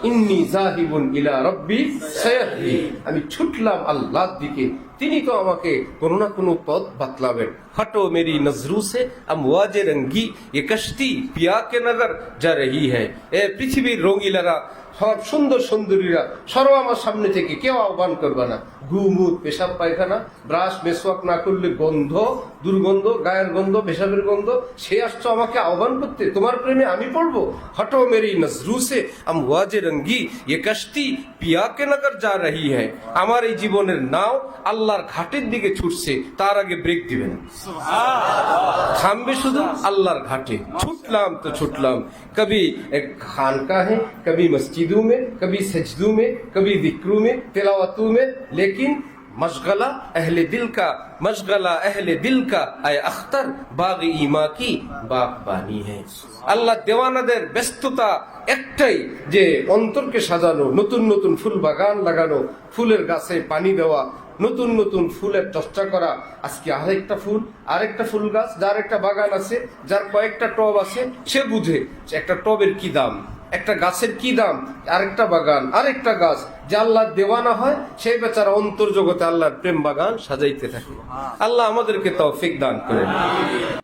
ইন্নী যাহিবুন ইলা রাব্বি সায়াহদি, আমি ছুটলাম আল্লাহর দিকে, তিনি তো আমাকে কোনো না কোনো পথ বাতলাবেন। হটো মেরি নজরু সে আমওয়াজে রঙ্গি, এ কশতি পিয়া কে নগর যা রহি হ্যায়। এ পৃথিবীর রঙিলারা, সব সুন্দর সুন্দরীরা সরো আমার সামনে থেকে, কেউ আহ্বান করবে না। গুমুত, পেশাব পায়খানা, ব্রাশ মেসওয়াক না করলে গন্ধ, দুর্গন্ধ, গায়ের গন্ধ, পেশাবের গন্ধ, সে আসছো আমাকে আহ্বান করতে, তোমার প্রেমে আমি পড়বো। হটো মেরি নজরু সে আমওয়াজে রঙ্গি, এ কশতি পিয়া কে নগর যা রহি হ্যায়। আমার এই জীবনের নাও আল্লাহর ঘাটের দিকে ছুটছে, তার আগে ব্রেক দিবে না, থামবে শুধু আল্লাহর ঘাটে। ছুটলাম তো ছুটলাম, কবি এক খানকাহে, কবি মসজিদों में, कभी सजदों में, कभी जिक्रों में, तिलावतों में, लेकिन मशगला अहले दिल का, मशगला अहले दिल का आय अख्तर बाग ईमा की बागबानी है। আল্লাহ দেওয়ানাদের ব্যস্ততা একটাই, যে অন্তরকে সাজানো, নতুন নতুন ফুল বাগান লাগানো, ফুলের গাছে পানি দেওয়া, নতুন নতুন ফুলের চর্চা করা। আজকে আরেকটা ফুল গাছ, যার একটা বাগান আছে, যার কয়েকটা টব আছে, সে বুঝে যে একটা টবের কি দাম, একটা গাছের কি দাম, আরেকটা বাগান, আরেকটা গাছ। যে আল্লাহ দেওয়ানা হয়, সেই বেচারা অন্তর জগতে আল্লাহর প্রেম বাগান সাজাইতে থাকে। আল্লাহ আমাদেরকে তৌফিক দান করেন।